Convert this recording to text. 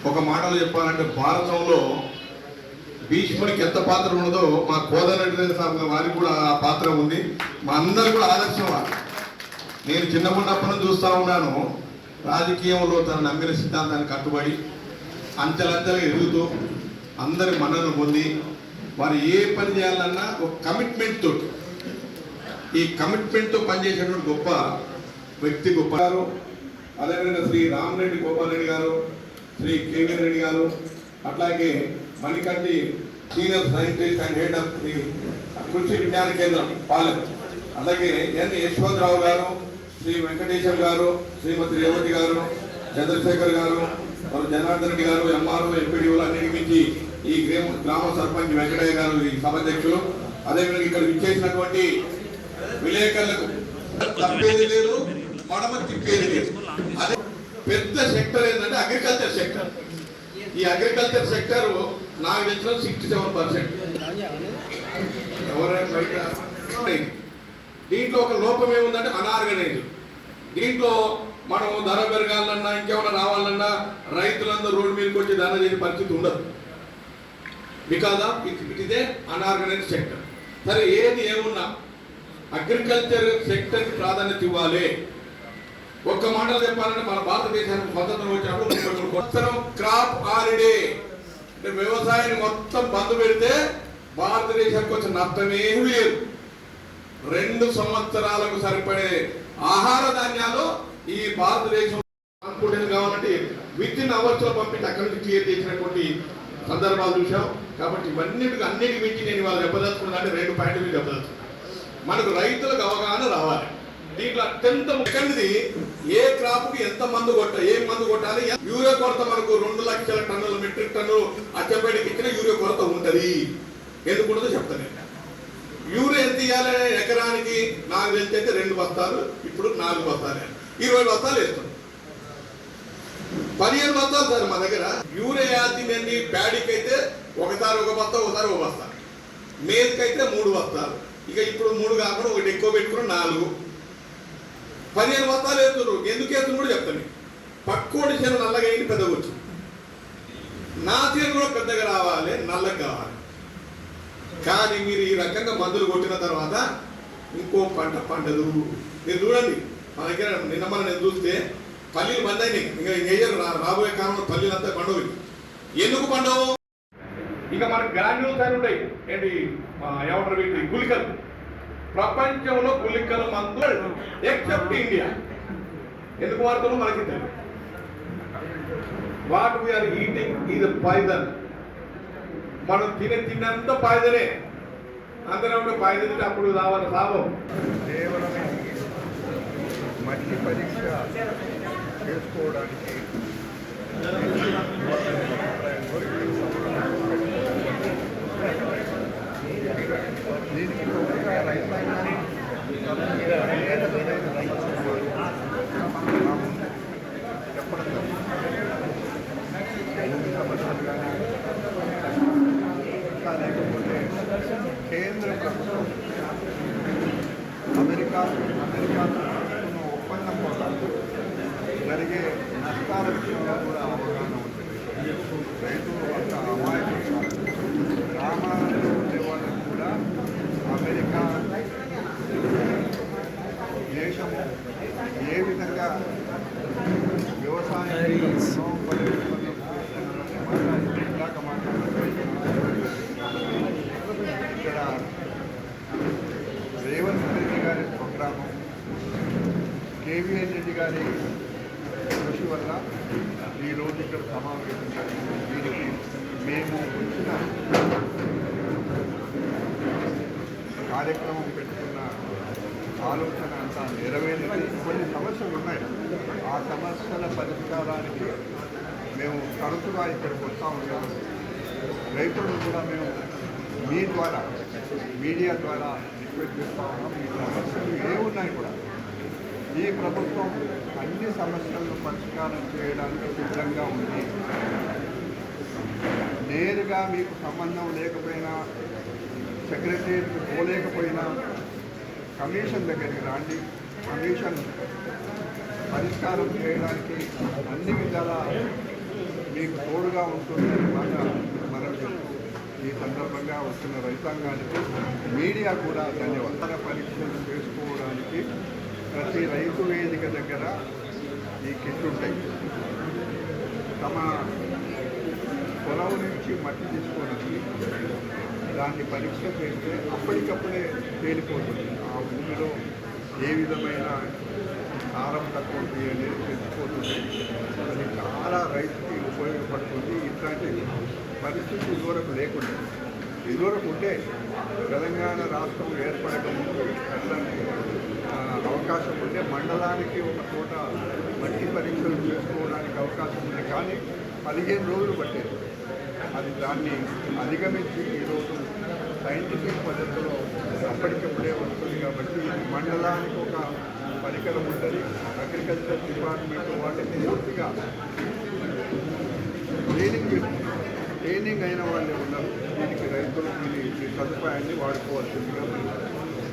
ఒక మాటలో చెప్పాలంటే భారతంలో భీష్ముడికి ఎంత పాత్ర ఉన్నదో మా కోదండరెడ్డి సార్ వారికి కూడా ఆ పాత్ర ఉంది. మా అందరు కూడా ఆదర్శం. నేను చిన్నప్పటి చూస్తూ ఉన్నాను. రాజకీయంలో తన నమ్మిన సిద్ధాంతాన్ని కట్టుబడి అంచెలంచెలుగా ఎదుగుతూ అందరి మన్ననలు పొంది వారు ఏ పని చేయాలన్నా ఒక కమిట్మెంట్ తోటి, ఈ కమిట్మెంట్తో పనిచేసేటువంటి గొప్ప వ్యక్తి గొప్ప గారు. అదేవిధంగా శ్రీ రామరెడ్డి గోపాల్ రెడ్డి గారు, శ్రీ కేవీ రెడ్డి గారు, అట్లాగే Manikanti senior scientist and head of the Krishi Vigyan కేంద్రం పాలెం, అలాగే ఎన్ యశ్వంతరావు గారు, శ్రీ వెంకటేశ్వర్ గారు, శ్రీమతి రేవతి గారు, చంద్రశేఖర్ గారు, వారు జనార్దన్ రెడ్డి గారు, ఎంఆర్ఓ ఎంపీడీఓలు అన్నిటి మించి ఈ గ్రామ సర్పంచ్ వెంకటయ్య గారు ఈ సభాధ్యక్షులు. అదేవిధంగా ఇక్కడ విచ్చేసినటువంటి విలేకరులకు తప్పేది లేదు, మడమ తిప్పేది లేదు. అదే పెద్ద సెక్టర్ ఏంటంటే అగ్రికల్చర్ సెక్టర్. ఈ అగ్రికల్చర్ సెక్టర్ నాకు తెలిసిన 67%. ఎవరైనా బయట దీంట్లో ఒక లోపం ఏముందంటే అనార్గనైజ్. దీంట్లో మనం ధర పెరగాలన్నా ఇంకేమైనా రావాలన్నా రైతులందరూ రోడ్డు మీదకి వచ్చి ధర చేసే పరిస్థితి ఉండదు. Because of it is a unorganised sector. సరే ఏది ఏమున్నా అగ్రికల్చర్ సెక్టర్కి ప్రాధాన్యత ఇవ్వాలి. ఒక్క మాటలు చెప్పాలంటే మన భారతదేశానికి స్వతంత్రం వచ్చినప్పుడు 33 సంవత్సరం క్రాప్ హాలిడే అంటే వ్యవసాయాన్ని మొత్తం బంద్ పెడితే భారతదేశానికి వచ్చిన నష్టమేమీ లేదు. 2 సంవత్సరాలకు సరిపడే ఆహార ధాన్యాలు ఈ భారతదేశం ట్రాన్స్పోర్టేషన్ కావాలంటే వితిన్ అవర్స్ లో పంపించి అక్కడి నుంచి క్లియర్ చేసినటువంటి సందర్భాలు చూసాం. కాబట్టి అన్నిటికి మించి నేను వాళ్ళు దెబ్బదలుచుకున్నా అంటే 2 పాయింట్లు మీద దెబ్బదలుచుకున్నాను. మనకు రైతులకు అవగాహన రావాలి. దీంట్లో అత్యంత ముఖ్యమైనది ఏ క్రాప్కి ఎంత మందు ఏం మందు కొట్టాలి. యూరియా కొరత మనకు 2 లక్షల టన్నుల మెట్రిక్ టన్ను అచ్చంపేటకి ఇచ్చిన యూరియా కొరత ఉంటుంది. ఎందుకుంటుందో చెప్తాను. యూరియా ఎంత ఇవ్వాలి ఎకరానికి? నాకు తెలిసి 2 బస్తాలు, ఇప్పుడు 4 బస్తాలు, 20 బస్తాలు వేస్తాం. 15 బస్తాలు సార్ మా దగ్గర. యూరియా తినండి ప్యాడీకి అయితే ఒకసారి 1 బస్తా, ఒకసారి 1 బస్తా. మేజ్కి అయితే 3 బస్తాలు. ఇక ఇప్పుడు 3 కాకుండా 1 ఎక్కువ పెట్టుకుని 4, 15 బస్తాలు వేస్తున్నారు. ఎందుకు వేస్తున్నారు కూడా చెప్తాను. పక్కోడి చేను నల్లగా అయింది, పెద్దగా వచ్చింది. నా చేను కూడా పెద్దగా రావాలి, నల్లగా కావాలి. కానీ మీరు ఈ రకంగా మందులు కొట్టిన తర్వాత ఇంకో పంట పండదు. మీరు చూడండి, మన దగ్గర నిన్న నేను చూస్తే పల్లీలు బంద్ అయినాయి. ఇంకా ఇంకేం రాబోయే కాలంలో పల్లీలు అంతా పండవు. ఎందుకు పండవు? ఇక మనకు గ్రాన్యూల్స్ అని ఉంటాయి. ఏంటి ఏమంటారు వీటి గుళికలు. ప్రపంచంలో గుళికలు మందు ఎక్సెప్ట్ ఇండియా. ఎందుకు వాడుతున్నాం మనకి తెలియదు. What we are eating is poison. మనం తిన్నంత పాయిజనే. అందరం పాయిజన్ అప్పుడు రావాలి లాభం. కేవలం మట్టి పరీక్ష చేసుకోవడానికి దీనికి రైతాంగాన్ని చెప్పడం ఇంకా లేకపోతే కేంద్ర ప్రభుత్వం అమెరికాతో ఒప్పందం వల్ల జరిగే నష్టాల విషయంలో కూడా అవగాహన ఉంటుంది. రైతులు అంత అమాయకులు. గ్రామాలలో ఉండే వాళ్ళకు కూడా అమెరికా దేశము ఏ విధంగా వ్యవసాయం ఇక్కడ రేవంత్ రెడ్డి గారి ప్రోగ్రాము, కేవీఎన్ రెడ్డి గారి కృషి వల్ల ఈరోజు ఇక్కడ సమావేశం జరిగింది. దీనికి మేము వచ్చిన కార్యక్రమం పెట్టుకున్న ఆలోచన అంతా నెరవేరింది. కొన్ని సమస్యలు ఉన్నాయి. ఆ సమస్యల పరిష్కారానికి మేము తరచుగా ఇక్కడికి వస్తూ ఉంటాము. రైతులను కూడా మేము మీ ద్వారా మీడియా ద్వారా రిక్వెస్ట్ చేస్తూ ఉన్నాం. ఈ సమస్యలు ఏమున్నాయి కూడా ఈ ప్రభుత్వం అన్ని సమస్యలను పరిష్కారం చేయడానికి సిద్ధంగా ఉంది. నేరుగా మీకు సంబంధం లేకపోయినా, సెక్రటరీకి పోలేకపోయినా కమిషన్ దగ్గరికి రాండి. కమిషన్ పరిష్కారం చేయడానికి అన్ని విధాల మీకు తోడుగా ఉంటుందని మాట మనం ఈ సందర్భంగా వస్తున్న రైతాంగానికి మీడియా కూడా ధన్యవాదాలు. పరీక్షలు చేసుకోవడానికి ప్రతి రైతు వేదిక దగ్గర ఈ కిట్లు ఉంటాయి. తమ పొలం నుంచి మట్టి తీసుకొని దాన్ని పరీక్ష చేస్తే అప్పటికప్పుడే తేలిపోతుంది. ఆ భూమిలో ఏ విధమైన సారం తక్కువ అనేది తెలిసిపోతుంది. అది చాలా రైతుకి ఉపయోగపడుతుంది. ఇట్లాంటి పరిస్థితి ఇదివరకు లేకుండా, ఇదివరకు ఉంటే తెలంగాణ రాష్ట్రం ఏర్పడకముందు అట్లాంటి అవకాశం ఉంటే మండలానికి ఒక చోట మట్టి పరీక్షలు చేసుకోవడానికి అవకాశం ఉంది. కానీ 15 రోజులు పట్టేది. అది దాన్ని అధిగమించి ఈరోజు సైంటిఫిక్ పద్ధతిలో అప్పటికప్పుడే వస్తుంది. కాబట్టి ఇది మండలానికి ఒక పరికరం ఉంటుంది. అగ్రికల్చర్ డిపార్ట్మెంట్ వాళ్ళకి పూర్తిగా ట్రైనింగ్ అయిన వాళ్ళే ఉన్నారు. దీనికి రైతులు ఈ సదుపాయాన్ని వాడుకోవాల్సిందిగా